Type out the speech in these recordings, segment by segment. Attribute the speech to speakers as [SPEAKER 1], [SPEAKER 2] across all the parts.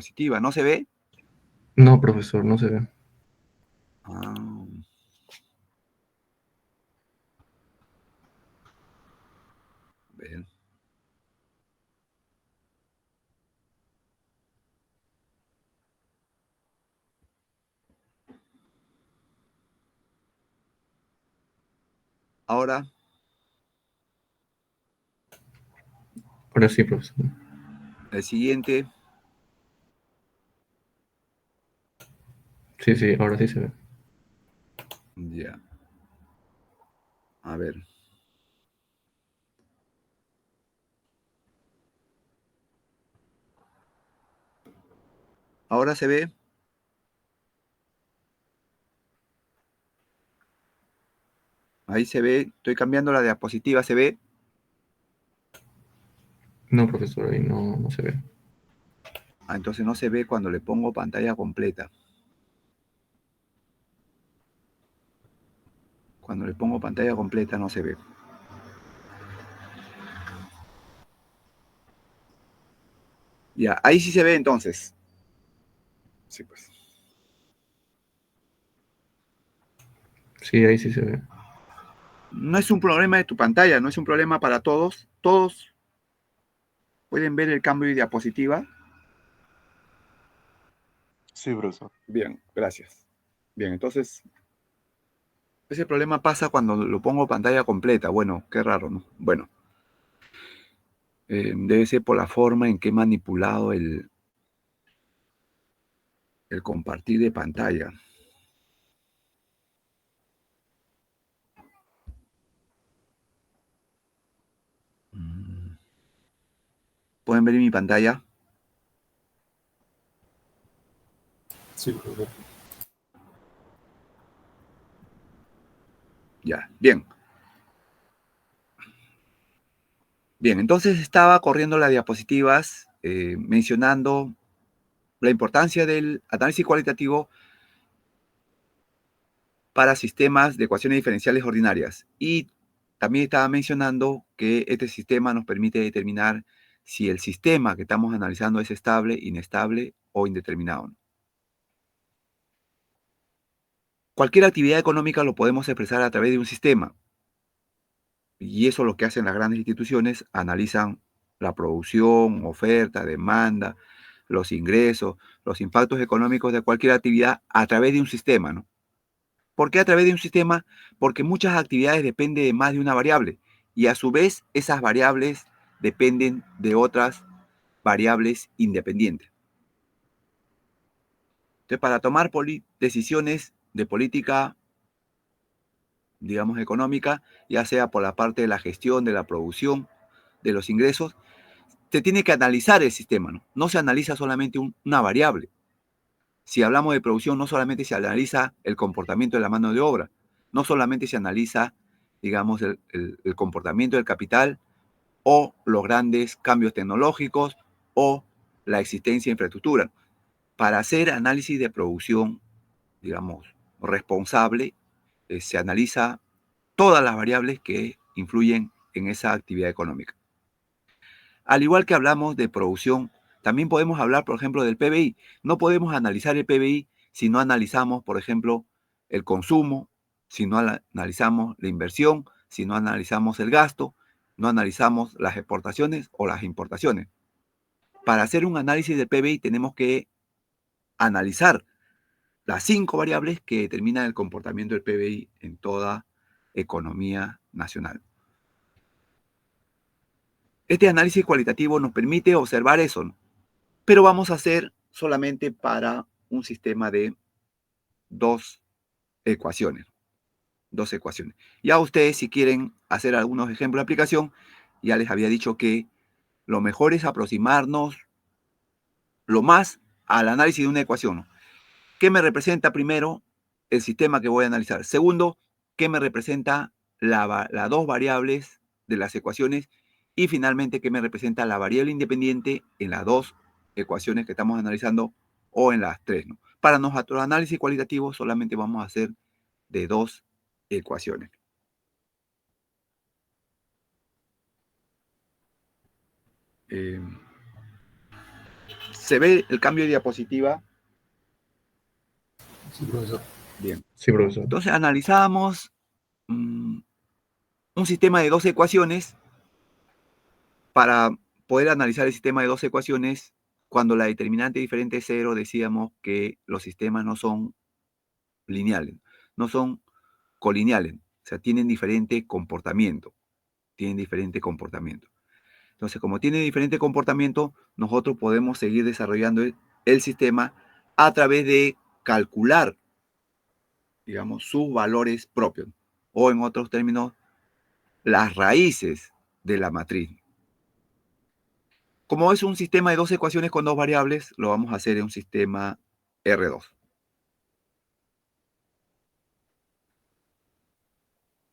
[SPEAKER 1] diapositiva. ¿No se ve?
[SPEAKER 2] No, profesor, no se ve.
[SPEAKER 1] Ah. Bien. Ahora,
[SPEAKER 2] Ahora sí, profesor.
[SPEAKER 1] el siguiente.
[SPEAKER 2] Sí, sí, ahora sí se ve.
[SPEAKER 1] Ya. A ver. Ahora se ve. Ahí se ve. Estoy cambiando la diapositiva. ¿Se ve?
[SPEAKER 2] No, profesor, ahí no se ve.
[SPEAKER 1] Ah, entonces no se ve cuando le pongo pantalla completa. Cuando le pongo pantalla completa no se ve. Ya, ahí sí se ve entonces. Sí, pues.
[SPEAKER 2] Sí, ahí sí se ve.
[SPEAKER 1] No es un problema de tu pantalla, no es un problema para todos. Todos pueden ver el cambio de diapositiva.
[SPEAKER 3] Sí, profesor.
[SPEAKER 1] Bien, gracias. Bien, entonces, ese problema pasa cuando lo pongo pantalla completa. Bueno, qué raro, ¿no? Bueno, debe ser por la forma en que he manipulado el compartir de pantalla. ¿Pueden ver mi pantalla?
[SPEAKER 3] Sí, profesor.
[SPEAKER 1] Ya, bien. Bien, entonces estaba corriendo las diapositivas mencionando la importancia del análisis cualitativo para sistemas de ecuaciones diferenciales ordinarias. Y también estaba mencionando que este sistema nos permite determinar si el sistema que estamos analizando es estable, inestable o indeterminado. Cualquier actividad económica lo podemos expresar a través de un sistema. Y eso es lo que hacen las grandes instituciones, analizan la producción, oferta, demanda, los ingresos, los impactos económicos de cualquier actividad a través de un sistema, ¿no? ¿Por qué a través de un sistema? Porque muchas actividades dependen de más de una variable y a su vez esas variables dependen de otras variables independientes. Entonces, para tomar decisiones de política, digamos, económica, ya sea por la parte de la gestión, de la producción, de los ingresos, se tiene que analizar el sistema, ¿no? No se analiza solamente una variable. Si hablamos de producción, no solamente se analiza el comportamiento de la mano de obra, no solamente se analiza, digamos, el comportamiento del capital o los grandes cambios tecnológicos o la existencia de infraestructura. Para hacer análisis de producción, digamos, responsable, se analiza todas las variables que influyen en esa actividad económica. Al igual que hablamos de producción, también podemos hablar, por ejemplo, del PBI. No podemos analizar el PBI si no analizamos, por ejemplo, el consumo, si no analizamos la inversión, si no analizamos el gasto, no analizamos las exportaciones o las importaciones. Para hacer un análisis del PBI tenemos que analizar las 5 variables que determinan el comportamiento del PBI en toda economía nacional. Este análisis cualitativo nos permite observar eso, ¿no? Pero vamos a hacer solamente para un sistema de dos ecuaciones. Dos ecuaciones. Ya ustedes, si quieren hacer algunos ejemplos de aplicación, ya les había dicho que lo mejor es aproximarnos lo más al análisis de una ecuación. ¿Qué me representa primero el sistema que voy a analizar? Segundo, ¿qué me representa las dos variables de las ecuaciones? Y finalmente, ¿qué me representa la variable independiente en las dos ecuaciones que estamos analizando o en las tres, ¿no? Para nuestro análisis cualitativo solamente vamos a hacer de dos ecuaciones. ¿Se ve el cambio de diapositiva?
[SPEAKER 3] Sí, profesor.
[SPEAKER 1] Bien.
[SPEAKER 2] Sí, profesor.
[SPEAKER 1] Entonces analizamos un sistema de dos ecuaciones. Para poder analizar el sistema de dos ecuaciones, cuando la determinante diferente es cero, decíamos que los sistemas no son lineales, no son colineales, o sea, tienen diferente comportamiento. Entonces, como tiene diferente comportamiento, nosotros podemos seguir desarrollando el sistema a través de calcular, digamos, sus valores propios, o en otros términos, las raíces de la matriz. Como es un sistema de dos ecuaciones con dos variables, lo vamos a hacer en un sistema R2.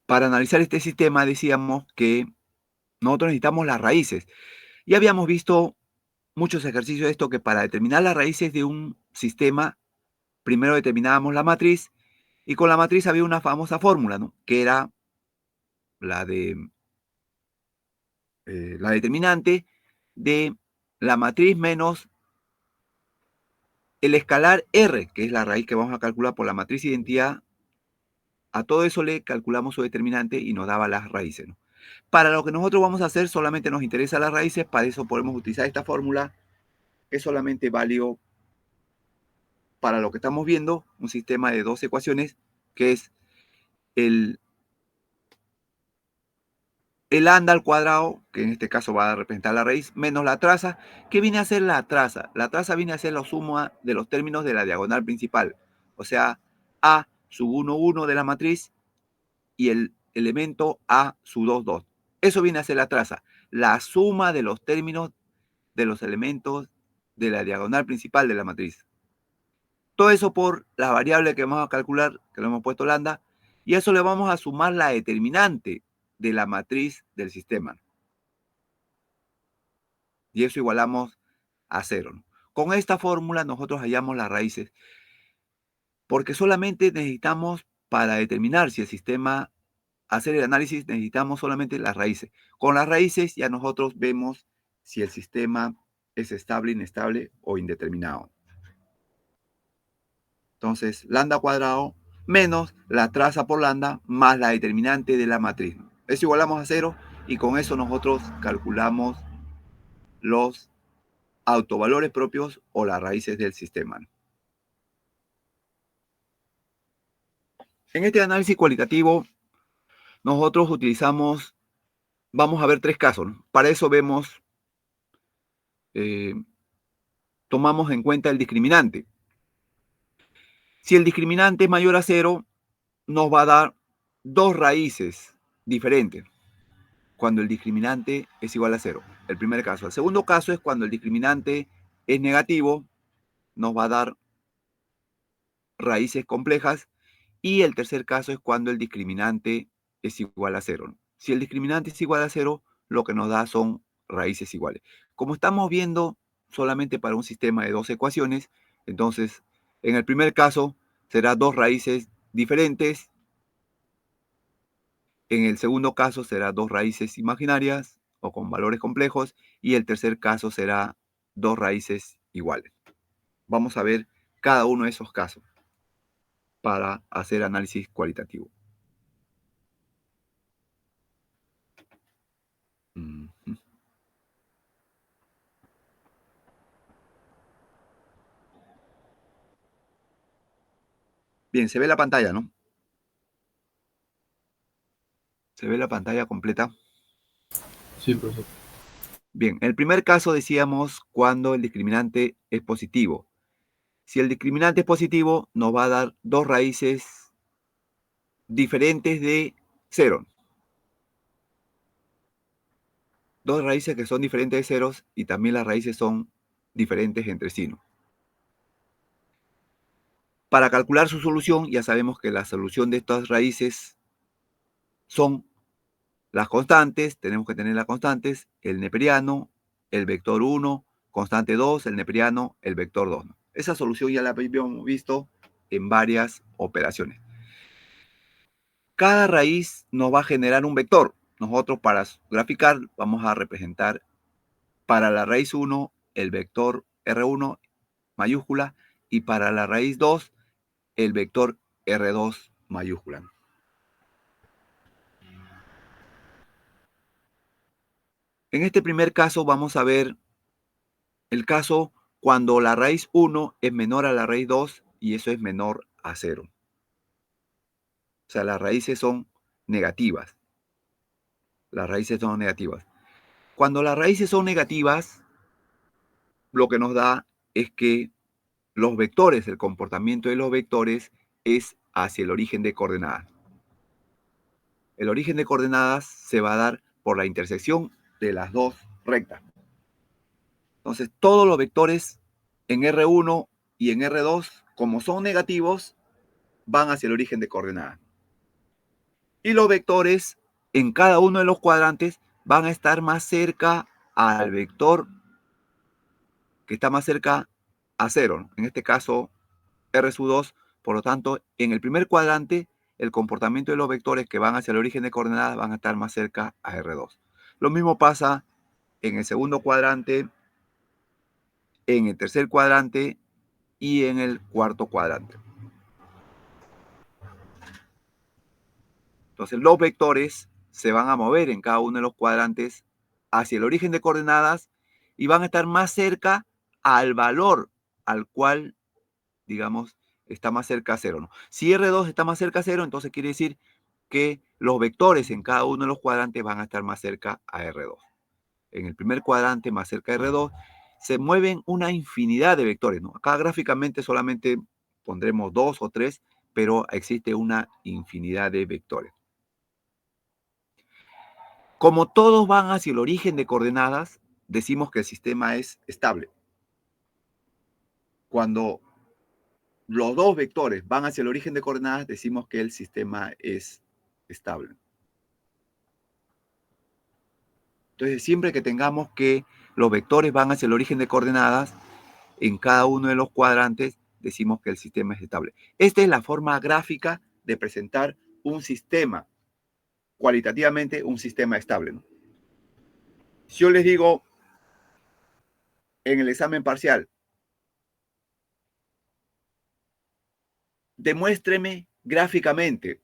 [SPEAKER 1] Para analizar este sistema decíamos que nosotros necesitamos las raíces. Ya habíamos visto muchos ejercicios de esto, que para determinar las raíces de un sistema, primero determinábamos la matriz, y con la matriz había una famosa fórmula, ¿no? Que era la de la determinante de la matriz menos el escalar R, que es la raíz que vamos a calcular por la matriz identidad. A todo eso le calculamos su determinante y nos daba las raíces, ¿no? Para lo que nosotros vamos a hacer, solamente nos interesa las raíces. Para eso podemos utilizar esta fórmula, que es solamente válido para lo que estamos viendo, un sistema de dos ecuaciones, que es el lambda al cuadrado, que en este caso va a representar la raíz, menos la traza. ¿Qué viene a ser la traza? La traza viene a ser la suma de los términos de la diagonal principal. O sea, A sub 1, 1 de la matriz y el elemento A sub 2, 2. Eso viene a ser la traza, la suma de los términos de los elementos de la diagonal principal de la matriz. Todo eso por la variable que vamos a calcular, que le hemos puesto lambda, y a eso le vamos a sumar la determinante de la matriz del sistema. Y eso igualamos a 0, ¿no? Con esta fórmula nosotros hallamos las raíces, porque solamente necesitamos, para determinar si el sistema, hacer el análisis, necesitamos solamente las raíces. Con las raíces ya nosotros vemos si el sistema es estable, inestable o indeterminado. Entonces, lambda cuadrado menos la traza por lambda más la determinante de la matriz. Eso igualamos a 0 y con eso nosotros calculamos los autovalores propios o las raíces del sistema. En este análisis cualitativo, nosotros utilizamos, vamos a ver tres casos, ¿no? Para eso vemos, tomamos en cuenta el discriminante. Si el discriminante es mayor a 0, nos va a dar dos raíces diferentes cuando el discriminante es igual a 0. El primer caso. El segundo caso es cuando el discriminante es negativo, nos va a dar raíces complejas. Y el tercer caso es cuando el discriminante es igual a 0. Si el discriminante es igual a 0, lo que nos da son raíces iguales. Como estamos viendo solamente para un sistema de dos ecuaciones, entonces en el primer caso será dos raíces diferentes. En el segundo caso será dos raíces imaginarias o con valores complejos. Y el tercer caso será dos raíces iguales. Vamos a ver cada uno de esos casos para hacer análisis cualitativo. Bien, se ve la pantalla, ¿no? ¿Se ve la pantalla completa?
[SPEAKER 3] Sí, profesor.
[SPEAKER 1] Bien, el primer caso decíamos cuando el discriminante es positivo. Si el discriminante es positivo, nos va a dar dos raíces diferentes de 0. Dos raíces que son diferentes de ceros y también las raíces son diferentes entre sí, ¿no? Para calcular su solución, ya sabemos que la solución de estas raíces son las constantes. Tenemos que tener las constantes, el neperiano, el vector 1, constante 2, el neperiano, el vector 2, ¿no? Esa solución ya la habíamos visto en varias operaciones. Cada raíz nos va a generar un vector. Nosotros para graficar vamos a representar para la raíz 1 el vector R1 mayúscula y para la raíz 2 el vector R2 mayúscula. En este primer caso vamos a ver el caso cuando la raíz 1 es menor a la raíz 2 y eso es menor a 0. O sea, las raíces son negativas. Las raíces son negativas. Cuando las raíces son negativas, lo que nos da es que los vectores, el comportamiento de los vectores es hacia el origen de coordenadas. El origen de coordenadas se va a dar por la intersección de las dos rectas. Entonces, todos los vectores en R1 y en R2, como son negativos, van hacia el origen de coordenadas. Y los vectores en cada uno de los cuadrantes van a estar más cerca al vector que está más cerca a 0, ¿no? En este caso, R sub 2. Por lo tanto, en el primer cuadrante, el comportamiento de los vectores que van hacia el origen de coordenadas van a estar más cerca a R2. Lo mismo pasa en el segundo cuadrante, en el tercer cuadrante y en el cuarto cuadrante. Entonces, los vectores se van a mover en cada uno de los cuadrantes hacia el origen de coordenadas y van a estar más cerca al valor al cual, digamos, está más cerca a 0, ¿no? Si R2 está más cerca a 0, entonces quiere decir que los vectores en cada uno de los cuadrantes van a estar más cerca a R2. En el primer cuadrante, más cerca de R2, se mueven una infinidad de vectores, ¿no? Acá gráficamente solamente pondremos 2 o 3, pero existe una infinidad de vectores. Como todos van hacia el origen de coordenadas, decimos que el sistema es estable. Cuando los dos vectores van hacia el origen de coordenadas, decimos que el sistema es estable. Entonces, siempre que tengamos que los vectores van hacia el origen de coordenadas, en cada uno de los cuadrantes, decimos que el sistema es estable. Esta es la forma gráfica de presentar un sistema, cualitativamente un sistema estable, ¿no? Si yo les digo en el examen parcial, demuéstreme gráficamente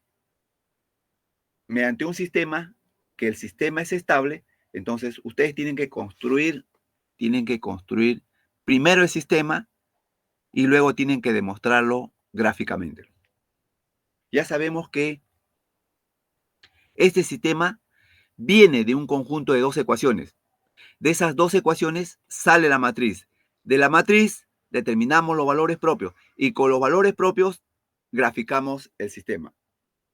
[SPEAKER 1] mediante un sistema que el sistema es estable, entonces ustedes tienen que construir primero el sistema y luego tienen que demostrarlo gráficamente. Ya sabemos que este sistema viene de un conjunto de dos ecuaciones. De esas dos ecuaciones sale la matriz. De la matriz determinamos los valores propios y con los valores propios graficamos el sistema.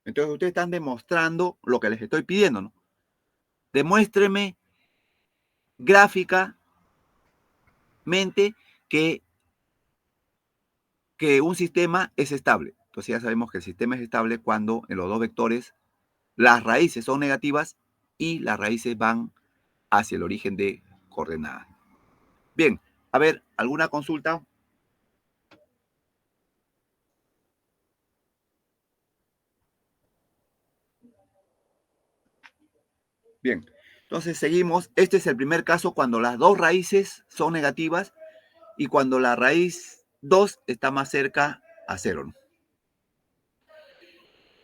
[SPEAKER 1] Entonces ustedes están demostrando lo que les estoy pidiendo, ¿no? Demuéstreme gráficamente que un sistema es estable. Entonces ya sabemos que el sistema es estable cuando en los dos vectores las raíces son negativas y las raíces van hacia el origen de coordenadas. Bien, a ver, ¿alguna consulta? Bien, entonces seguimos. Este es el primer caso cuando las dos raíces son negativas y cuando la raíz 2 está más cerca a 0.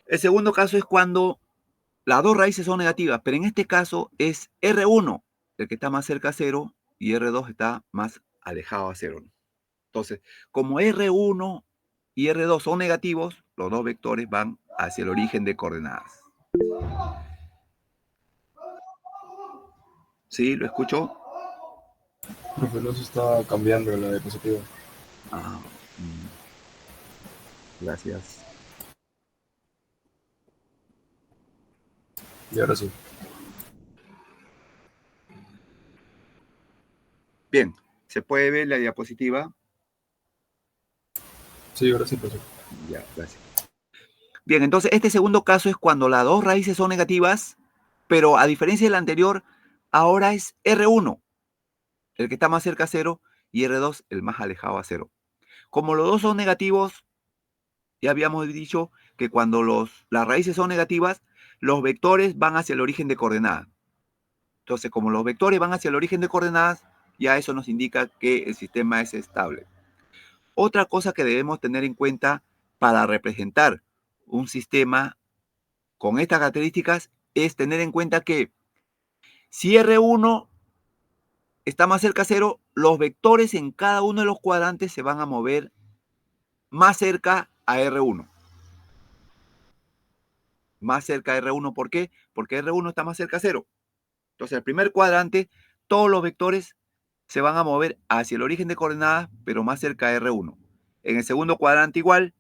[SPEAKER 1] El segundo caso es cuando las dos raíces son negativas, pero en este caso es R1 el que está más cerca a 0 y R2 está más alejado a 0. Entonces, como R1 y R2 son negativos, los dos vectores van hacia el origen de coordenadas. ¿Sí? ¿Lo escuchó?
[SPEAKER 3] Profe, no se está cambiando la diapositiva.
[SPEAKER 1] Ah, gracias.
[SPEAKER 3] Y ahora sí.
[SPEAKER 1] Bien, ¿se puede ver la diapositiva?
[SPEAKER 3] Sí, ahora sí, profe.
[SPEAKER 1] Ya, gracias. Bien, entonces este segundo caso es cuando las dos raíces son negativas, pero a diferencia del anterior, ahora es R1 el que está más cerca a 0 y R2 el más alejado a 0. Como los dos son negativos, ya habíamos dicho que cuando las raíces son negativas, los vectores van hacia el origen de coordenadas. Entonces, como los vectores van hacia el origen de coordenadas, ya eso nos indica que el sistema es estable. Otra cosa que debemos tener en cuenta para representar un sistema con estas características es tener en cuenta que si R1 está más cerca a 0, los vectores en cada uno de los cuadrantes se van a mover más cerca a R1. Más cerca a R1, ¿por qué? Porque R1 está más cerca a 0. Entonces, el primer cuadrante, todos los vectores se van a mover hacia el origen de coordenadas, pero más cerca a R1. En el segundo cuadrante igual,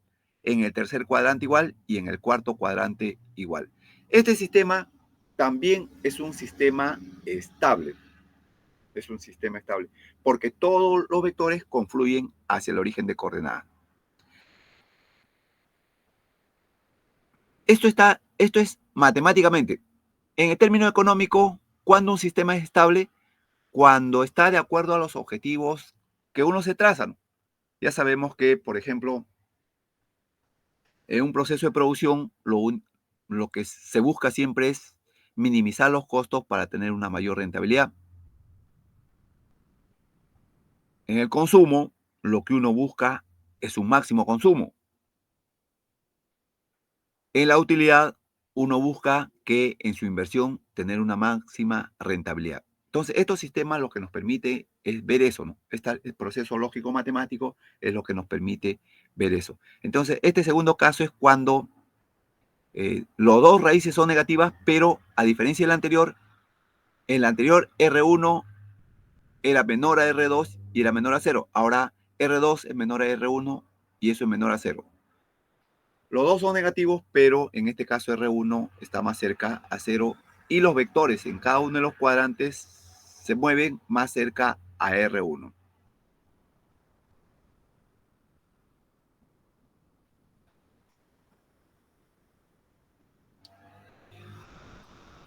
[SPEAKER 1] en el tercer cuadrante igual y en el cuarto cuadrante igual. Este sistema también es un sistema estable. Es un sistema estable, porque todos los vectores confluyen hacia el origen de coordenadas. Esto es matemáticamente. En el término económico, ¿cuándo un sistema es estable? Cuando está de acuerdo a los objetivos que uno se traza, ¿no? Ya sabemos que, por ejemplo, en un proceso de producción, lo que se busca siempre es minimizar los costos para tener una mayor rentabilidad. En el consumo, lo que uno busca es un máximo consumo. En la utilidad, uno busca que en su inversión tener una máxima rentabilidad. Entonces, estos sistemas lo que nos permite es ver eso, ¿no? El proceso lógico matemático es lo que nos permite ver eso. Entonces, este segundo caso es cuando los dos raíces son negativas, pero a diferencia del anterior, en el anterior R1 era menor a R2 y era menor a 0. Ahora R2 es menor a R1 y eso es menor a 0. Los dos son negativos, pero en este caso R1 está más cerca a 0 y los vectores en cada uno de los cuadrantes se mueven más cerca a R1.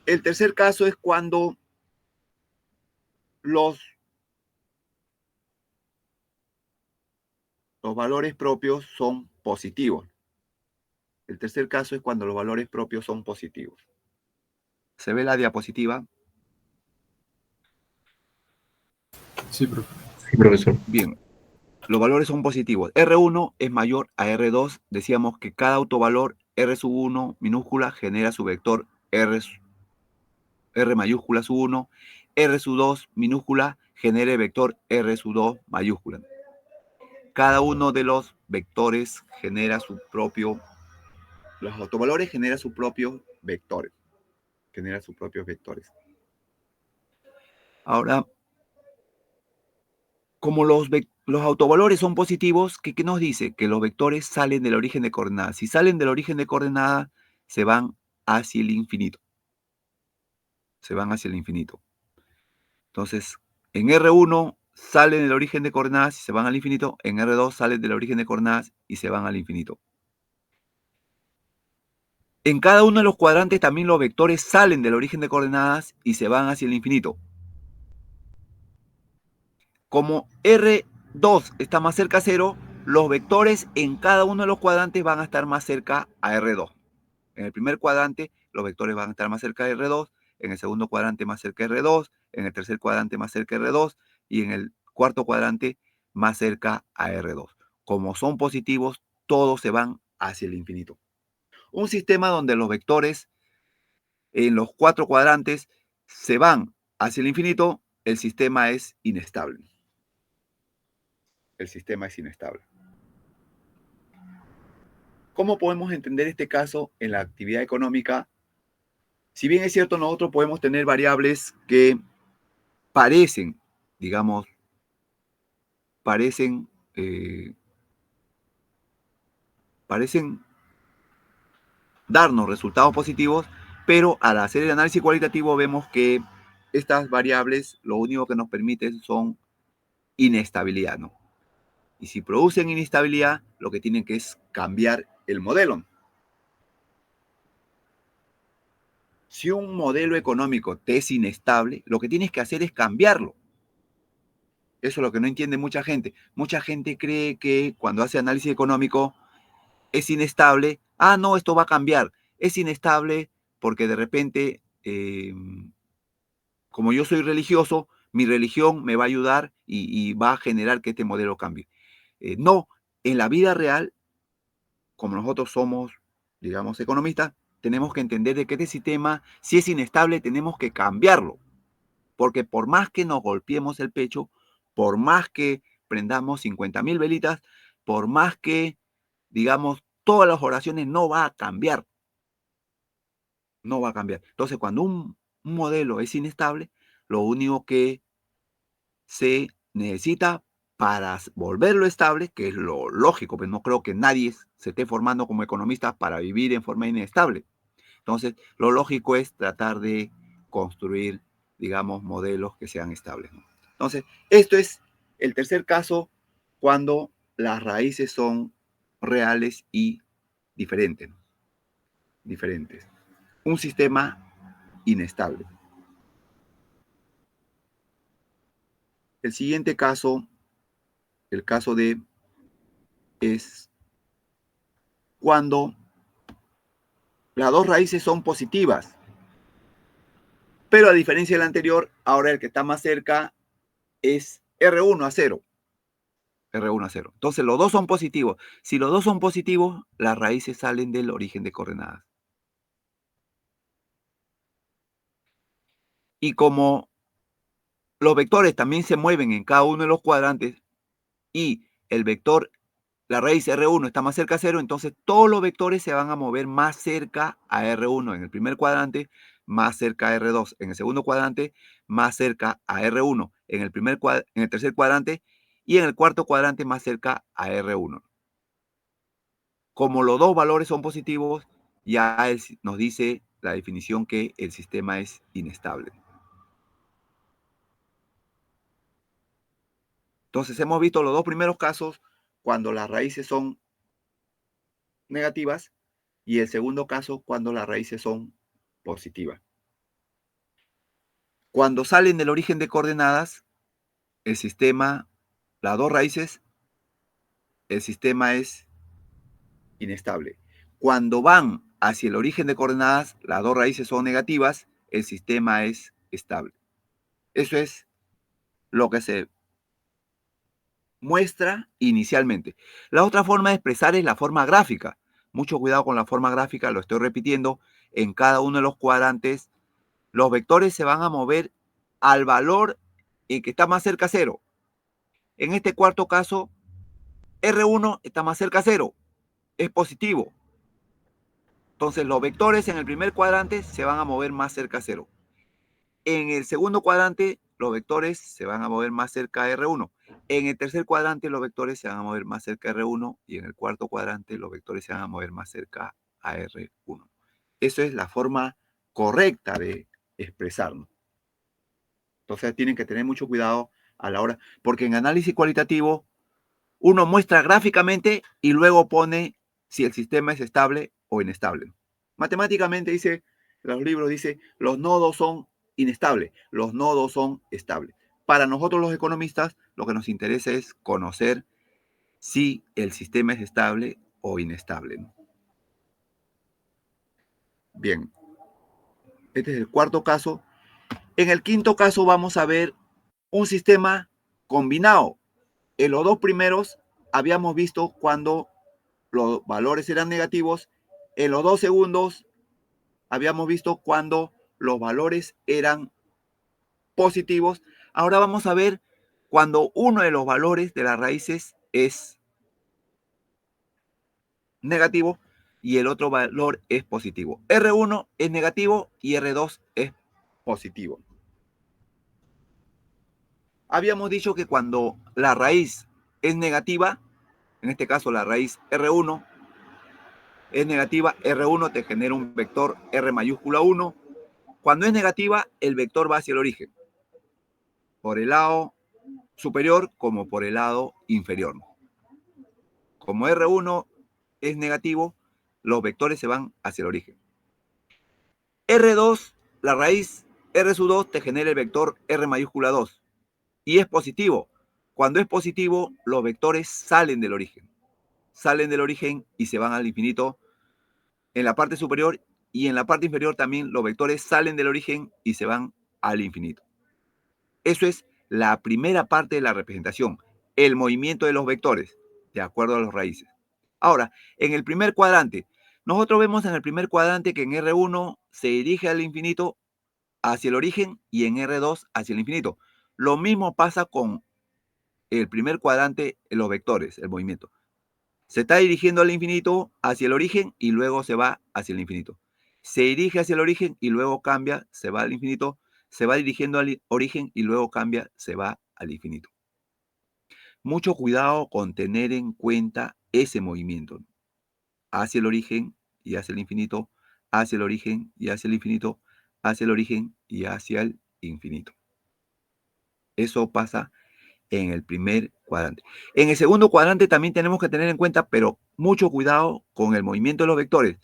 [SPEAKER 1] El tercer caso es cuando los valores propios son positivos. El tercer caso es cuando los valores propios son positivos. ¿Se ve la diapositiva?
[SPEAKER 3] Sí, profe.
[SPEAKER 2] Sí, profesor.
[SPEAKER 1] Bien, los valores son positivos. R1 es mayor a R2. Decíamos que cada autovalor R1 minúscula genera su vector R mayúscula sub 1. R2 minúscula genera el vector R2 mayúscula. Cada uno de los vectores genera su propio, los autovalores generan sus propios vectores. Genera sus propios vectores. Ahora, como los autovalores son positivos, ¿qué nos dice? Que los vectores salen del origen de coordenadas. Si salen del origen de coordenadas, se van hacia el infinito. Se van hacia el infinito. Entonces, en R1 salen del origen de coordenadas y se van al infinito. En R2 salen del origen de coordenadas y se van al infinito. En cada uno de los cuadrantes también los vectores salen del origen de coordenadas y se van hacia el infinito. Como R2 está más cerca a 0, los vectores en cada uno de los cuadrantes van a estar más cerca a R2. En el primer cuadrante, los vectores van a estar más cerca de R2, en el segundo cuadrante más cerca de R2, en el tercer cuadrante más cerca de R2 y en el cuarto cuadrante más cerca a R2. Como son positivos, todos se van hacia el infinito. Un sistema donde los vectores en los cuatro cuadrantes se van hacia el infinito, el sistema es inestable. El sistema es inestable. ¿Cómo podemos entender este caso en la actividad económica? Si bien es cierto, nosotros podemos tener variables que parecen, digamos, parecen darnos resultados positivos, pero al hacer el análisis cualitativo vemos que estas variables lo único que nos permiten son inestabilidad, ¿no? Y si producen inestabilidad, lo que tienen que es cambiar el modelo. Si un modelo económico te es inestable, lo que tienes que hacer es cambiarlo. Eso es lo que no entiende mucha gente. Mucha gente cree que cuando hace análisis económico es inestable. Ah, no, esto va a cambiar. Es inestable porque de repente, como yo soy religioso, mi religión me va a ayudar y va a generar que este modelo cambie. No, en la vida real, como nosotros somos, digamos, economistas, tenemos que entender de que este sistema, si es inestable, tenemos que cambiarlo. Porque por más que nos golpeemos el pecho, por más que prendamos 50.000 velitas, por más que, digamos, todas las oraciones, no va a cambiar. No va a cambiar. Entonces, cuando un modelo es inestable, lo único que se necesita para volverlo estable, que es lo lógico, pues no creo que nadie se esté formando como economista para vivir en forma inestable. Entonces, lo lógico es tratar de construir, digamos, modelos que sean estables, ¿no? Entonces, esto es el tercer caso cuando las raíces son reales y diferentes, ¿no? Diferentes. Un sistema inestable. El siguiente caso, el caso de, es cuando las dos raíces son positivas. Pero a diferencia del anterior, ahora el que está más cerca es R1 a 0. R1 a 0. Entonces los dos son positivos. Si los dos son positivos, las raíces salen del origen de coordenadas. Y como los vectores también se mueven en cada uno de los cuadrantes y el vector, la raíz R1 está más cerca a 0, entonces todos los vectores se van a mover más cerca a R1 en el primer cuadrante, más cerca a R2 en el segundo cuadrante, más cerca a R1 en el tercer cuadrante y en el cuarto cuadrante más cerca a R1. Como los dos valores son positivos, ya nos dice la definición que el sistema es inestable. Entonces hemos visto los dos primeros casos cuando las raíces son negativas y el segundo caso cuando las raíces son positivas. Cuando salen del origen de coordenadas, el sistema, las dos raíces, el sistema es inestable. Cuando van hacia el origen de coordenadas, las dos raíces son negativas, el sistema es estable. Eso es lo que se muestra inicialmente. La otra forma de expresar es la forma gráfica. Mucho cuidado con la forma gráfica, lo estoy repitiendo. En cada uno de los cuadrantes, los vectores se van a mover al valor en que está más cerca a 0. En este cuarto caso, R1 está más cerca a 0, es positivo. Entonces los vectores en el primer cuadrante se van a mover más cerca a 0. En el segundo cuadrante, los vectores se van a mover más cerca a R1. En el tercer cuadrante, los vectores se van a mover más cerca a R1. Y en el cuarto cuadrante, los vectores se van a mover más cerca a R1. Eso es la forma correcta de expresarnos. Entonces tienen que tener mucho cuidado a la hora, porque en análisis cualitativo uno muestra gráficamente y luego pone si el sistema es estable o inestable. Matemáticamente dice, los libros dice, los nodos son inestables, los nodos son estables. Para nosotros los economistas, lo que nos interesa es conocer si el sistema es estable o inestable, ¿no? Bien, este es el cuarto caso. En el quinto caso vamos a ver un sistema combinado. En los dos primeros habíamos visto cuando los valores eran negativos. En los dos segundos habíamos visto cuando los valores eran positivos. Ahora vamos a ver cuando uno de los valores de las raíces es negativo y el otro valor es positivo. R1 es negativo y R2 es positivo. Habíamos dicho que cuando la raíz es negativa, en este caso la raíz R1 es negativa, R1 te genera un vector R mayúscula 1. Cuando es negativa, el vector va hacia el origen, por el lado superior como por el lado inferior. Como R1 es negativo, los vectores se van hacia el origen. R2, la raíz R sub 2 te genera el vector R mayúscula 2 y es positivo. Cuando es positivo, los vectores salen del origen. Salen del origen y se van al infinito en la parte superior y en la parte inferior también los vectores salen del origen y se van al infinito. Eso es la primera parte de la representación, el movimiento de los vectores, de acuerdo a las raíces. Ahora, en el primer cuadrante, nosotros vemos en el primer cuadrante que en R1 se dirige al infinito hacia el origen y en R2 hacia el infinito. Lo mismo pasa con el primer cuadrante, los vectores, el movimiento. Se está dirigiendo al infinito hacia el origen y luego se va hacia el infinito. Se dirige hacia el origen y luego cambia, se va al infinito, se va dirigiendo al origen y luego cambia, se va al infinito. Mucho cuidado con tener en cuenta ese movimiento. Hacia el origen y hacia el infinito, hacia el origen y hacia el infinito, hacia el origen y hacia el infinito. Eso pasa en el primer cuadrante. En el segundo cuadrante también tenemos que tener en cuenta, pero mucho cuidado con el movimiento de los vectores.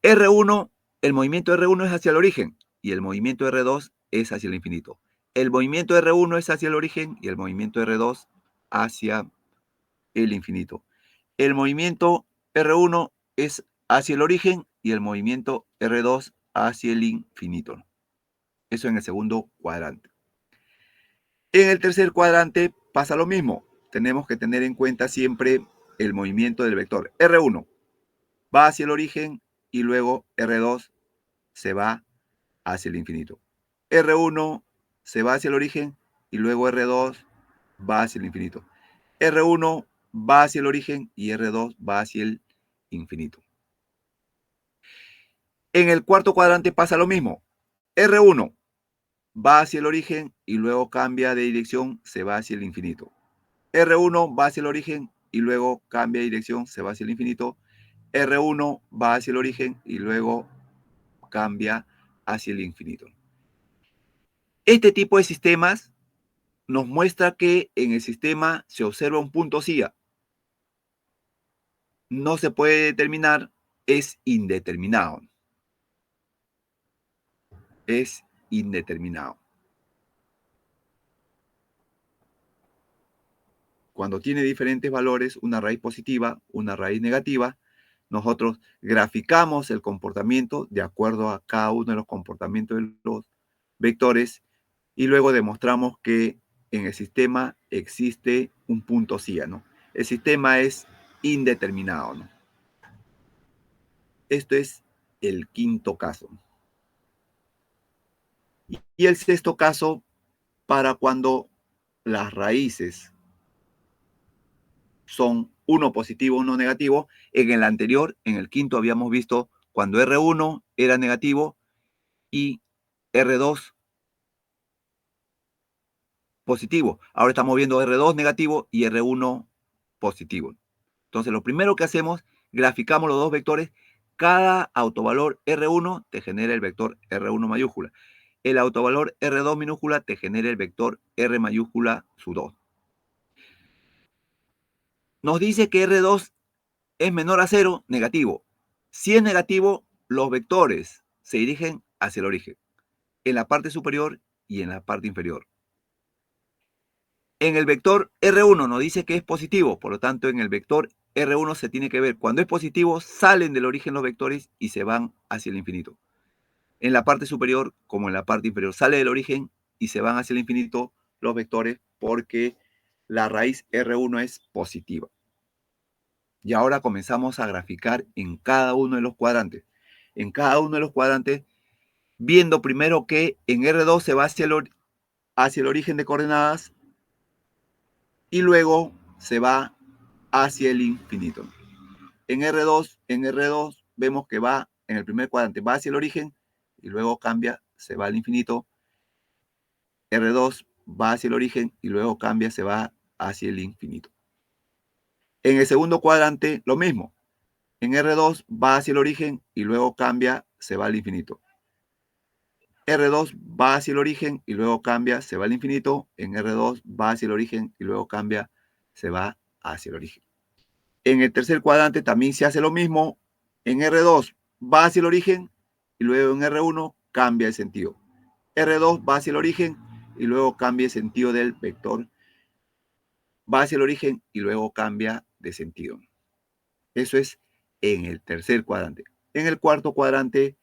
[SPEAKER 1] R1, el movimiento R1 es hacia el origen y el movimiento R2 es hacia el infinito. El movimiento R1 es hacia el origen y el movimiento R2 hacia el infinito. El movimiento R1 es hacia el origen y el movimiento R2 hacia el infinito. Eso en el segundo cuadrante. En el tercer cuadrante pasa lo mismo. Tenemos que tener en cuenta siempre el movimiento del vector. R1 va hacia el origen y luego R2 se va hacia el infinito. R1 se va hacia el origen y luego R2 va hacia el infinito. R1 va hacia el origen y R2 va hacia el infinito. En el cuarto cuadrante pasa lo mismo. R1 va hacia el origen y luego cambia de dirección, se va hacia el infinito. R1 va hacia el origen y luego cambia de dirección, se va hacia el infinito. R1 va hacia el origen y luego cambia hacia el infinito. Este tipo de sistemas nos muestra que en el sistema se observa un punto CIA. No se puede determinar, es indeterminado. Es indeterminado. Cuando tiene diferentes valores, una raíz positiva, una raíz negativa, nosotros graficamos el comportamiento de acuerdo a cada uno de los comportamientos de los vectores y luego demostramos que en el sistema existe un punto CIA, ¿no? El sistema es indeterminado, ¿no? Esto es el quinto caso. Y el sexto caso para cuando las raíces son uno positivo, uno negativo. En el anterior, en el quinto, habíamos visto cuando R1 era negativo y R2 positivo. Ahora estamos viendo R2 negativo y R1 positivo. Entonces, lo primero que hacemos, graficamos los dos vectores. Cada autovalor R1 te genera el vector R1 mayúscula. El autovalor R2 minúscula te genera el vector R mayúscula su 2. Nos dice que R2 es menor a 0, negativo. Si es negativo, los vectores se dirigen hacia el origen, en la parte superior y en la parte inferior. En el vector R1 nos dice que es positivo, por lo tanto en el vector R1 se tiene que ver. Cuando es positivo, salen del origen los vectores y se van hacia el infinito. En la parte superior como en la parte inferior, sale del origen y se van hacia el infinito los vectores porque la raíz R1 es positiva. Y ahora comenzamos a graficar en cada uno de los cuadrantes. En cada uno de los cuadrantes, viendo primero que en R2 se va hacia el origen de coordenadas y luego se va hacia el infinito. En R2 vemos que va en el primer cuadrante, va hacia el origen y luego cambia, se va al infinito. R2 va hacia el origen y luego cambia, se va hacia el infinito. En el segundo cuadrante, lo mismo. En R2 va hacia el origen y luego cambia, se va al infinito. R2 va hacia el origen y luego cambia, se va al infinito. En R2 va hacia el origen y luego cambia, se va hacia el origen. En el tercer cuadrante también se hace lo mismo. En R2 va hacia el origen y luego en R1 cambia el sentido. R2 va hacia el origen y luego cambia el sentido del vector. Va hacia el origen y luego cambia de sentido. Eso es en el tercer cuadrante. En el cuarto cuadrante,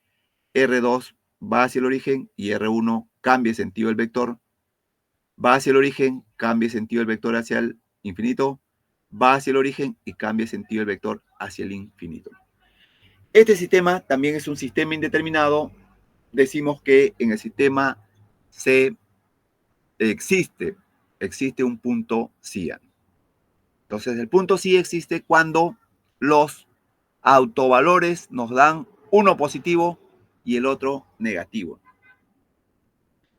[SPEAKER 1] R2 va hacia el origen y R1 cambia el sentido del vector. va hacia el origen, cambia sentido el vector hacia el infinito, va hacia el origen y cambia sentido el vector hacia el infinito. Este sistema también es un sistema indeterminado. Decimos que en el sistema existe un punto Cian. Entonces, el punto sí existe cuando los autovalores nos dan uno positivo y el otro negativo.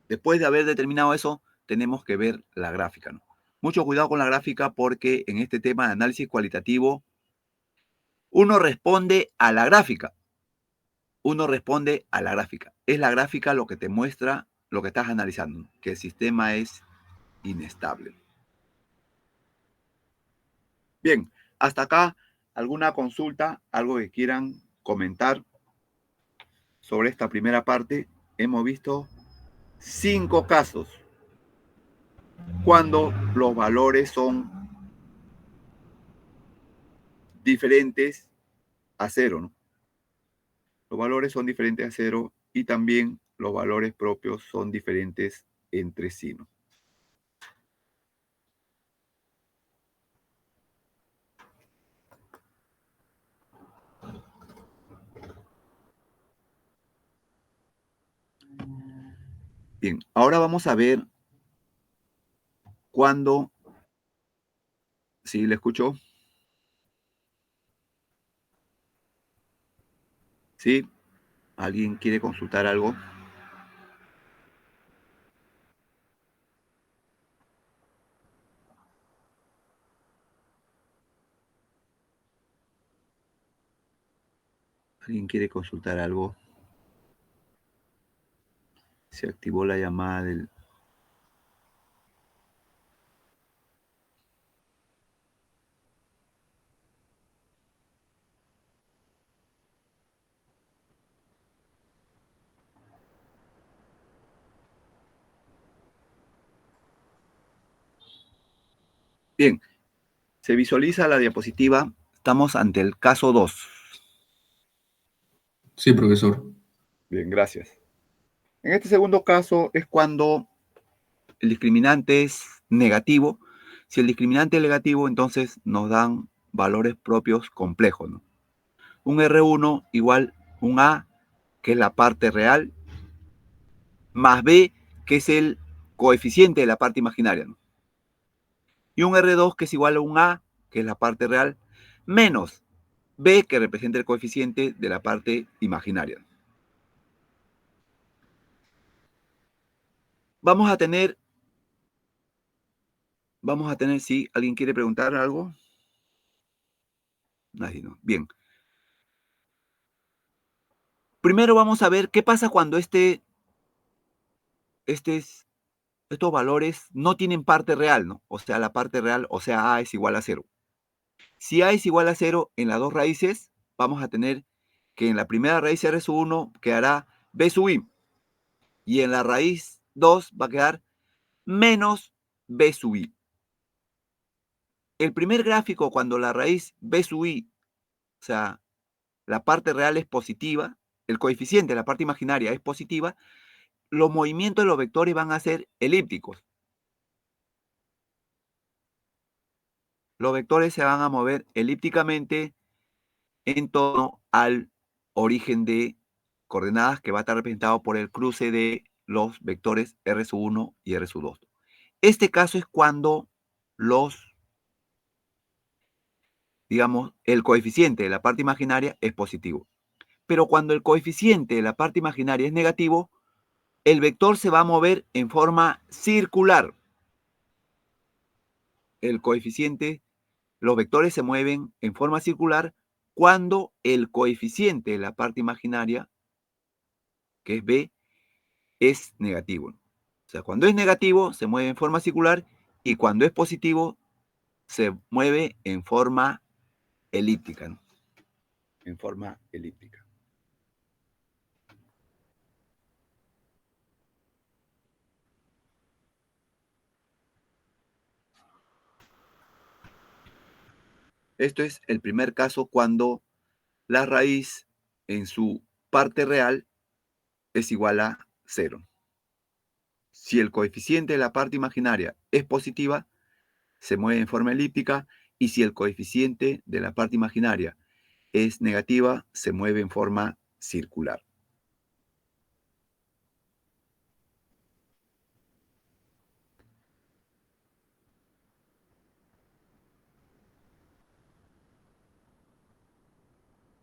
[SPEAKER 1] Después de haber determinado eso, tenemos que ver la gráfica, ¿no? Mucho cuidado con la gráfica porque en este tema de análisis cualitativo, uno responde a la gráfica. Uno responde a la gráfica. Es la gráfica lo que te muestra lo que estás analizando, ¿no? Que el sistema es inestable. Bien, hasta acá, ¿alguna consulta? ¿Algo que quieran comentar sobre esta primera parte? Hemos visto 5 casos cuando los valores son diferentes a 0, ¿no? Los valores son diferentes a 0 y también los valores propios son diferentes entre sí, ¿no? Bien, ahora vamos a ver cuándo. ¿Sí le escuchó? ¿Sí? ¿Alguien quiere consultar algo? ¿Alguien quiere consultar algo? Se activó la llamada del... Bien, se visualiza la diapositiva. Estamos ante el caso 2.
[SPEAKER 2] Sí, profesor.
[SPEAKER 1] Bien, gracias. En este segundo caso es cuando el discriminante es negativo. Si el discriminante es negativo, entonces nos dan valores propios complejos, ¿no? Un R1 igual un A, que es la parte real, más B, que es el coeficiente de la parte imaginaria, ¿no? Y un R2 que es igual a un A, que es la parte real, menos B, que representa el coeficiente de la parte imaginaria. Vamos a tener, si alguien quiere preguntar algo. Nadie, ¿no? Bien. Primero vamos a ver qué pasa cuando estos valores no tienen parte real, ¿no? O sea, la parte real, o sea, A es igual a 0. Si A es igual a 0 en las dos raíces, vamos a tener que en la primera raíz R sub 1 quedará B sub I. Y en la raíz 2 va a quedar menos B sub I. El primer gráfico, cuando la raíz B sub I, o sea, la parte real es positiva, el coeficiente de la parte imaginaria es positiva, los movimientos de los vectores van a ser elípticos. Los vectores se van a mover elípticamente en torno al origen de coordenadas que va a estar representado por el cruce de los vectores R sub 1 y R sub 2. Este caso es cuando digamos, el coeficiente de la parte imaginaria es positivo. Pero cuando el coeficiente de la parte imaginaria es negativo, el vector se va a mover en forma circular. El coeficiente, los vectores se mueven en forma circular cuando el coeficiente de la parte imaginaria, que es B, es negativo. O sea, cuando es negativo se mueve en forma circular y cuando es positivo se mueve en forma elíptica, ¿no? En forma elíptica. Esto es el primer caso cuando la raíz en su parte real es igual a 0. Si el coeficiente de la parte imaginaria es positiva, se mueve en forma elíptica, y si el coeficiente de la parte imaginaria es negativa, se mueve en forma circular.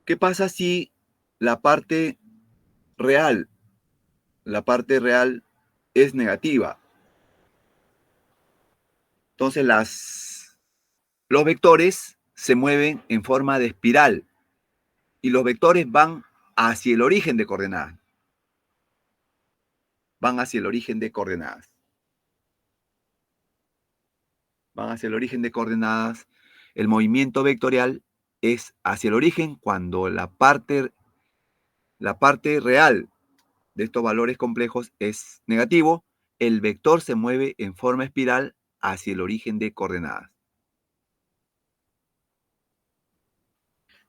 [SPEAKER 1] ¿Qué pasa si la parte real es negativa? Entonces los vectores se mueven en forma de espiral y los vectores van hacia el origen de coordenadas. Van hacia el origen de coordenadas. Van hacia el origen de coordenadas. El movimiento vectorial es hacia el origen cuando la parte real de estos valores complejos es negativo. El vector se mueve en forma espiral hacia el origen de coordenadas.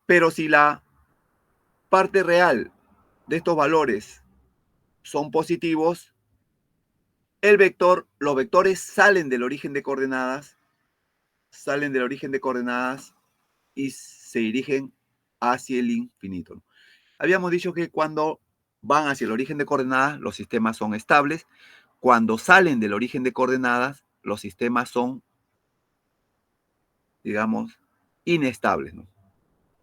[SPEAKER 1] Pero si la parte real de estos valores son positivos, los vectores salen del origen de coordenadas, y se dirigen hacia el infinito. Habíamos dicho que cuando van hacia el origen de coordenadas, los sistemas son estables. Cuando salen del origen de coordenadas, los sistemas son, digamos, inestables, ¿no?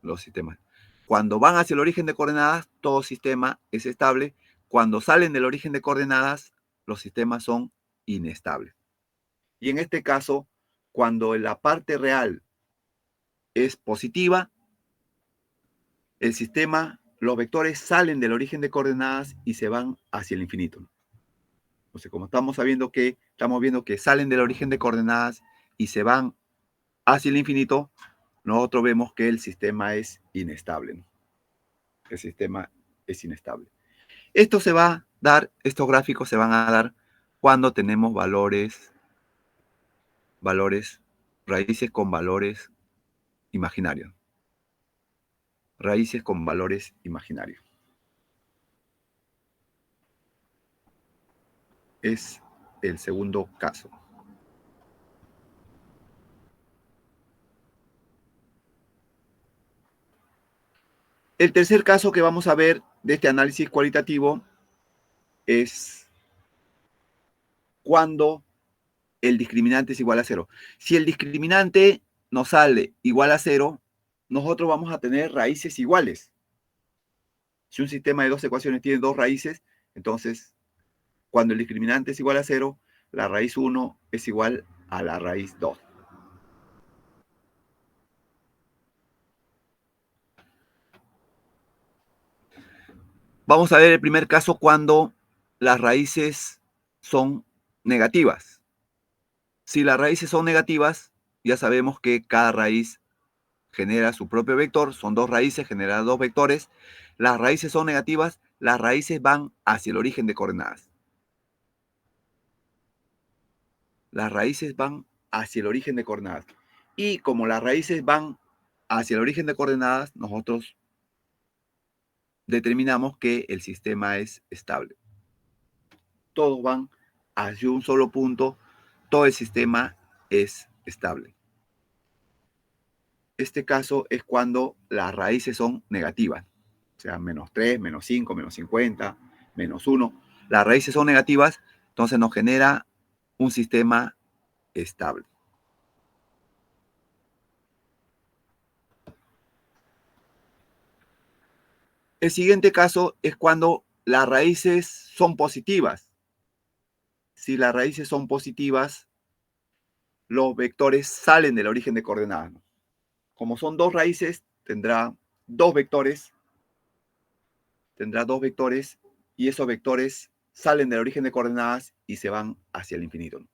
[SPEAKER 1] Los sistemas. Cuando van hacia el origen de coordenadas, todo sistema es estable. Cuando salen del origen de coordenadas, los sistemas son inestables. Y en este caso, cuando la parte real es positiva, el sistema, los vectores salen del origen de coordenadas y se van hacia el infinito. Entonces, como estamos viendo que salen del origen de coordenadas y se van hacia el infinito, nosotros vemos que el sistema es inestable, ¿no? El sistema es inestable. Estos gráficos se van a dar cuando tenemos raíces con valores imaginarios. Raíces con valores imaginarios. Es el segundo caso. El tercer caso que vamos a ver de este análisis cualitativo es cuando el discriminante es igual a 0. Si el discriminante nos sale igual a 0, nosotros vamos a tener raíces iguales. Si un sistema de dos ecuaciones tiene dos raíces, entonces cuando el discriminante es igual a 0, la raíz 1 es igual a la raíz 2. Vamos a ver el primer caso cuando las raíces son negativas. Si las raíces son negativas, ya sabemos que cada raíz genera su propio vector. Son dos raíces, generan dos vectores. Las raíces son negativas, las raíces van hacia el origen de coordenadas. Las raíces van hacia el origen de coordenadas. Y como las raíces van hacia el origen de coordenadas, nosotros determinamos que el sistema es estable. Todos van hacia un solo punto, todo el sistema es estable. Este caso es cuando las raíces son negativas, o sea, menos 3, menos 5, menos 50, menos 1. Las raíces son negativas, entonces nos genera un sistema estable. El siguiente caso es cuando las raíces son positivas. Si las raíces son positivas, los vectores salen del origen de coordenadas. Como son dos raíces, tendrá dos vectores, y esos vectores salen del origen de coordenadas y se van hacia el infinito.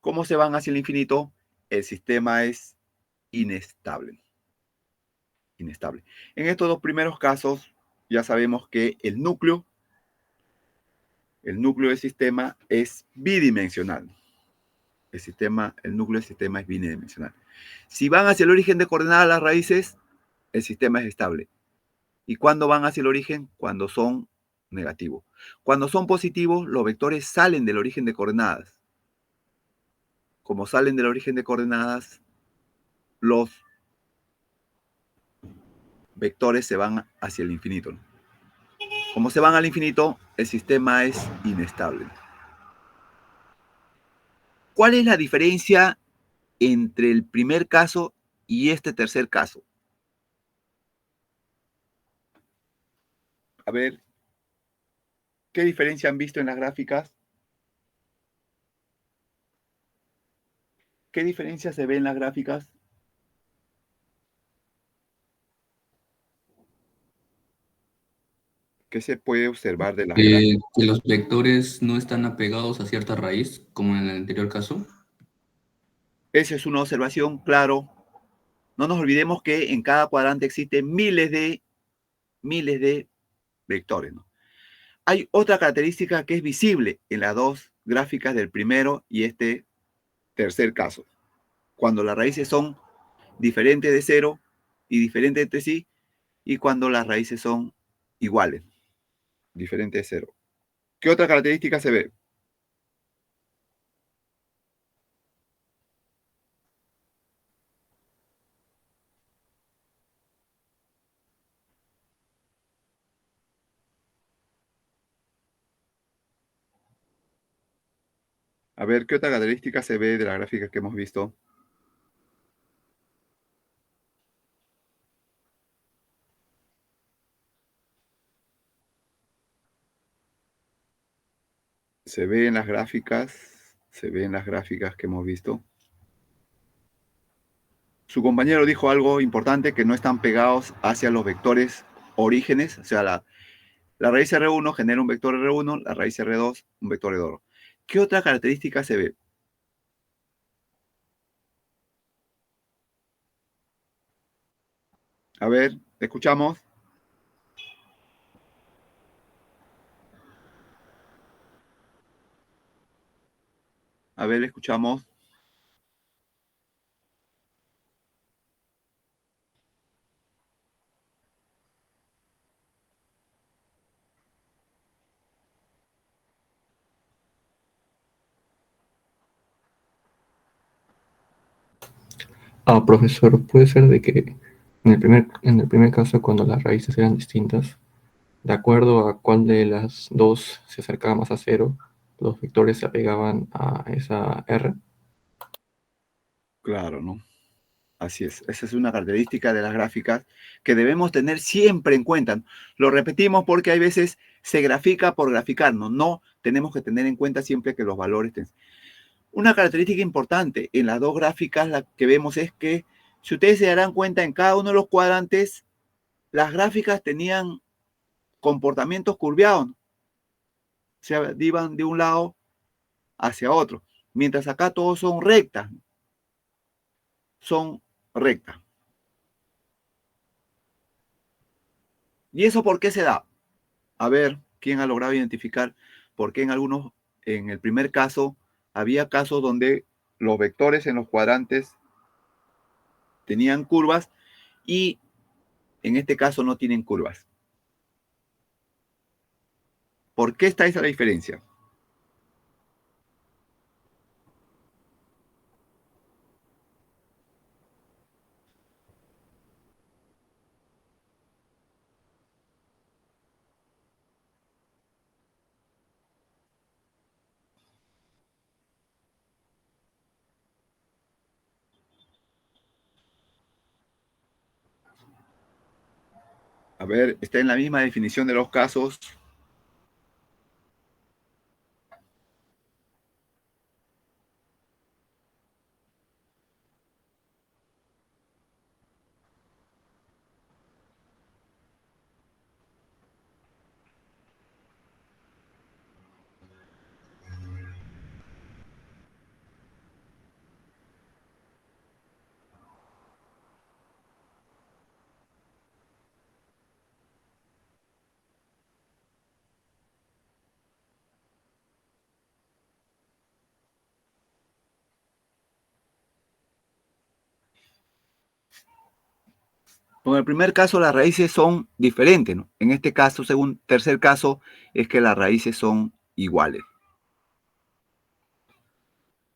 [SPEAKER 1] ¿Cómo se van hacia el infinito? El sistema es inestable. Inestable. En estos dos primeros casos, ya sabemos que el núcleo del sistema es bidimensional. El núcleo del sistema es bidimensional. Si van hacia el origen de coordenadas las raíces, el sistema es estable. ¿Y cuándo van hacia el origen? Cuando son negativo. Cuando son positivos, los vectores salen del origen de coordenadas. Como salen del origen de coordenadas, los vectores se van hacia el infinito, ¿no? Como se van al infinito, el sistema es inestable. ¿Cuál es la diferencia entre el primer caso y este tercer caso? A ver, ¿qué diferencia han visto en las gráficas? ¿Qué diferencia se ve en las gráficas? ¿Qué se puede observar de las gráficas?
[SPEAKER 4] Que los vectores no están apegados a cierta raíz, como en el anterior caso.
[SPEAKER 1] Esa es una observación, claro. No nos olvidemos que en cada cuadrante existen miles de vectores, ¿no? Hay otra característica que es visible en las dos gráficas del primero y este tercer caso. Cuando las raíces son diferentes de cero y diferentes entre sí, y cuando las raíces son iguales, diferentes de cero. ¿Qué otra característica se ve? A ver, ¿qué otra característica se ve de las gráficas que hemos visto? Se ve en las gráficas que hemos visto. Su compañero dijo algo importante, que no están pegados hacia los vectores orígenes, o sea, la raíz R1 genera un vector R1, la raíz R2 un vector R2. ¿Qué otra característica se ve? A ver, escuchamos. A ver, escuchamos.
[SPEAKER 2] Profesor, puede ser de que en el primer caso, cuando las raíces eran distintas, de acuerdo a cuál de las dos se acercaba más a cero, los vectores se apegaban a esa R.
[SPEAKER 1] Claro, ¿no? Así es. Esa es una característica de las gráficas que debemos tener siempre en cuenta. Lo repetimos porque hay veces se grafica por graficar, ¿no? No tenemos que tener en cuenta siempre que los valores estén. Una característica importante en las dos gráficas la que vemos es que, si ustedes se darán cuenta, en cada uno de los cuadrantes, las gráficas tenían comportamientos curveados, ¿no? O sea, iban de un lado hacia otro, mientras acá todos son rectas, ¿no? Son rectas. ¿Y eso por qué se da? A ver, ¿quién ha logrado identificar por qué en el primer caso, había casos donde los vectores en los cuadrantes tenían curvas y en este caso no tienen curvas? ¿Por qué está esa la diferencia? A ver, está en la misma definición de los casos. En el primer caso las raíces son diferentes, ¿no? En este caso, según tercer caso, es que las raíces son iguales.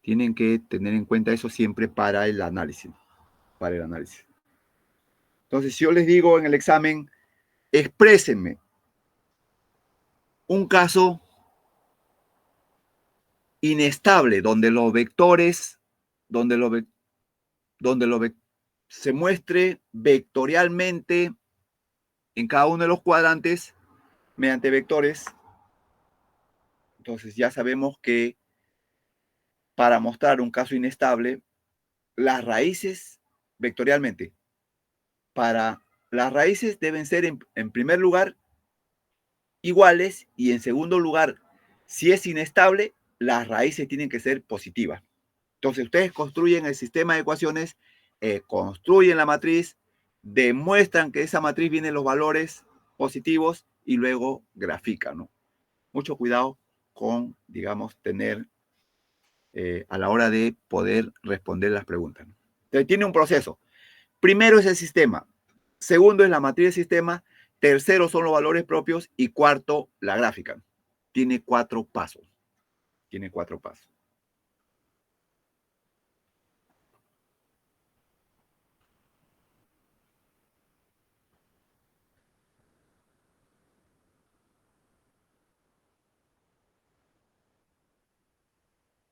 [SPEAKER 1] Tienen que tener en cuenta eso siempre para el análisis. Para el análisis. Entonces, si yo les digo en el examen, exprésenme un caso inestable donde los vectores, se muestre vectorialmente en cada uno de los cuadrantes mediante vectores. Entonces ya sabemos que para mostrar un caso inestable, las raíces vectorialmente, las raíces deben ser en primer lugar iguales y en segundo lugar, si es inestable, las raíces tienen que ser positivas. Entonces ustedes construyen el sistema de ecuaciones, construyen la matriz, demuestran que esa matriz viene los valores positivos y luego grafican, ¿no? Mucho cuidado con, digamos, tener a la hora de poder responder las preguntas, ¿no? Entonces tiene un proceso. Primero es el sistema, segundo es la matriz del sistema, tercero son los valores propios y cuarto la gráfica. Tiene 4 pasos. Tiene 4 pasos.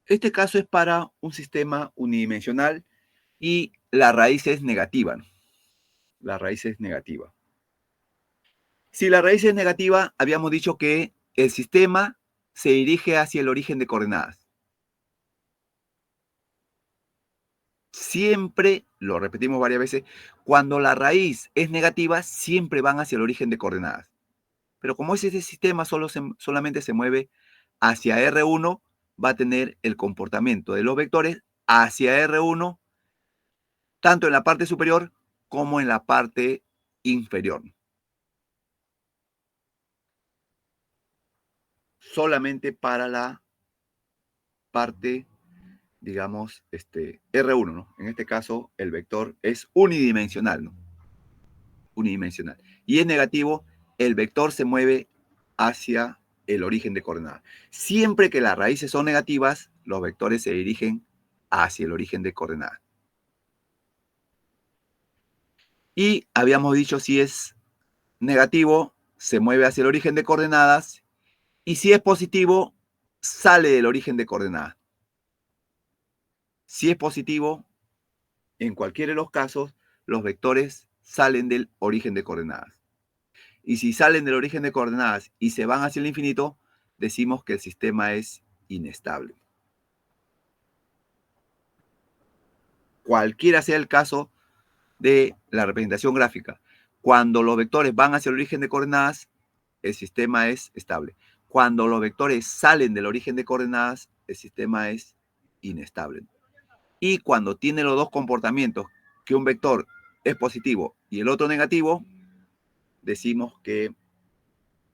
[SPEAKER 1] Este caso es para un sistema unidimensional y la raíz es negativa, ¿no? La raíz es negativa. Si la raíz es negativa, habíamos dicho que el sistema se dirige hacia el origen de coordenadas. Siempre, lo repetimos varias veces, cuando la raíz es negativa, siempre van hacia el origen de coordenadas. Pero como ese sistema solamente se mueve hacia R1, va a tener el comportamiento de los vectores hacia R1, tanto en la parte superior como en la parte inferior. Solamente para la parte, digamos, R1, ¿no? En este caso, el vector es unidimensional, ¿no? Unidimensional. Y es negativo, el vector se mueve hacia el origen de coordenadas. Siempre que las raíces son negativas, los vectores se dirigen hacia el origen de coordenadas. Y habíamos dicho, si es negativo, se mueve hacia el origen de coordenadas, y si es positivo, sale del origen de coordenadas. Si es positivo, en cualquiera de los casos, los vectores salen del origen de coordenadas. Y si salen del origen de coordenadas y se van hacia el infinito, decimos que el sistema es inestable. Cualquiera sea el caso de la representación gráfica, cuando los vectores van hacia el origen de coordenadas, el sistema es estable. Cuando los vectores salen del origen de coordenadas, el sistema es inestable. Y cuando tiene los dos comportamientos, que un vector es positivo y el otro negativo, decimos que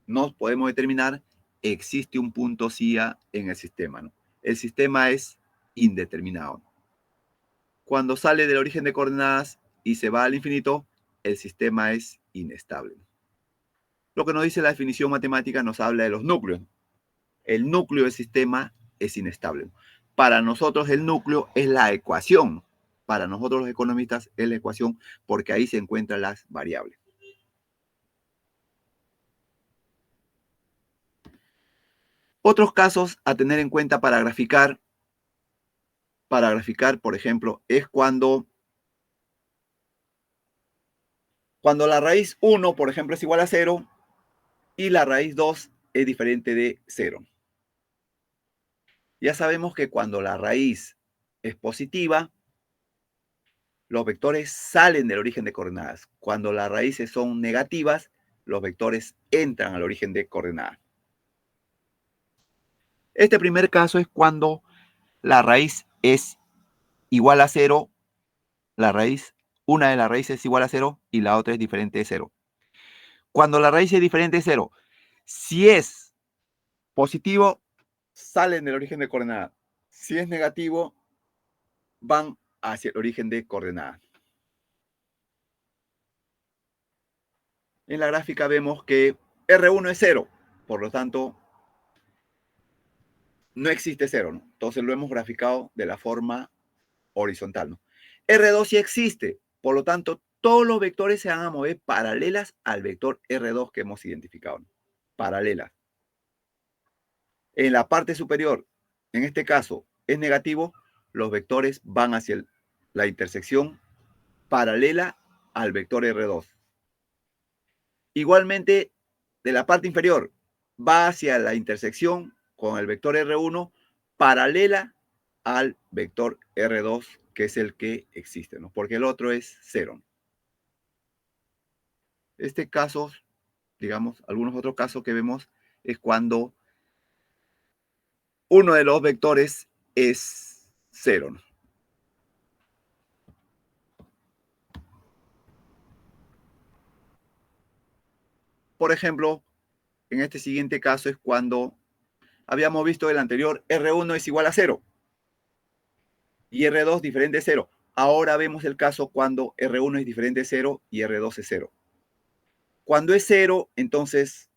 [SPEAKER 1] no podemos determinar, existe un punto CIA en el sistema, ¿no? El sistema es indeterminado. Cuando sale del origen de coordenadas y se va al infinito, el sistema es inestable. Lo que nos dice la definición matemática nos habla de los núcleos. El núcleo del sistema es inestable. Para nosotros el núcleo es la ecuación. Para nosotros los economistas es la ecuación porque ahí se encuentran las variables. Otros casos a tener en cuenta para graficar, por ejemplo, es cuando la raíz 1, por ejemplo, es igual a 0 y la raíz 2 es diferente de 0. Ya sabemos que cuando la raíz es positiva, los vectores salen del origen de coordenadas. Cuando las raíces son negativas, los vectores entran al origen de coordenadas. Este primer caso es cuando la raíz es igual a 0, una de las raíces es igual a 0 y la otra es diferente de 0. Cuando la raíz es diferente de 0, si es positivo, salen del origen de coordenadas. Si es negativo, van hacia el origen de coordenadas. En la gráfica vemos que R1 es 0, por lo tanto, no existe 0, ¿no? Entonces lo hemos graficado de la forma horizontal, ¿no? R2 sí existe, por lo tanto, todos los vectores se van a mover paralelas al vector R2 que hemos identificado, ¿no? Paralelas. En la parte superior, en este caso, es negativo, los vectores van hacia la intersección paralela al vector R2. Igualmente, de la parte inferior, va hacia la intersección con el vector R1 paralela al vector R2, que es el que existe, ¿no? Porque el otro es 0. Este caso, digamos, algunos otros casos que vemos es cuando uno de los vectores es 0, ¿no? Por ejemplo, en este siguiente caso es cuando habíamos visto el anterior, R1 es igual a 0 y R2 diferente de 0. Ahora vemos el caso cuando R1 es diferente de 0 y R2 es 0. Cuando es 0, entonces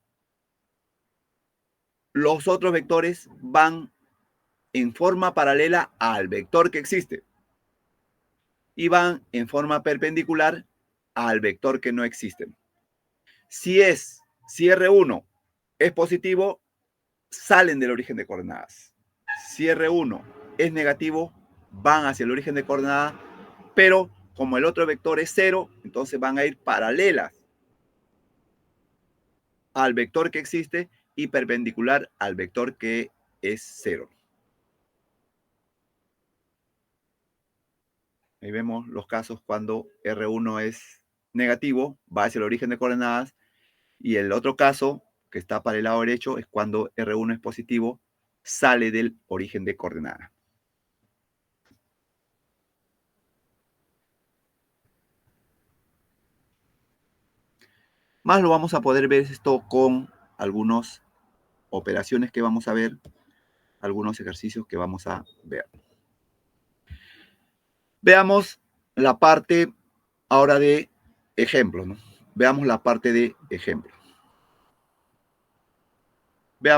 [SPEAKER 1] los otros vectores van en forma paralela al vector que existe y van en forma perpendicular al vector que no existe. Si R1 es positivo, salen del origen de coordenadas. Si R1 es negativo, van hacia el origen de coordenadas, pero como el otro vector es 0, entonces van a ir paralelas al vector que existe y perpendicular al vector que es 0. Ahí vemos los casos cuando R1 es negativo, va hacia el origen de coordenadas, y el otro caso, que está para el lado derecho, es cuando R1 es positivo, sale del origen de coordenadas. Más lo vamos a poder ver esto con algunas operaciones que vamos a ver, algunos ejercicios que vamos a ver. Veamos la parte ahora de ejemplos, ¿no? Veamos la parte de ejemplos.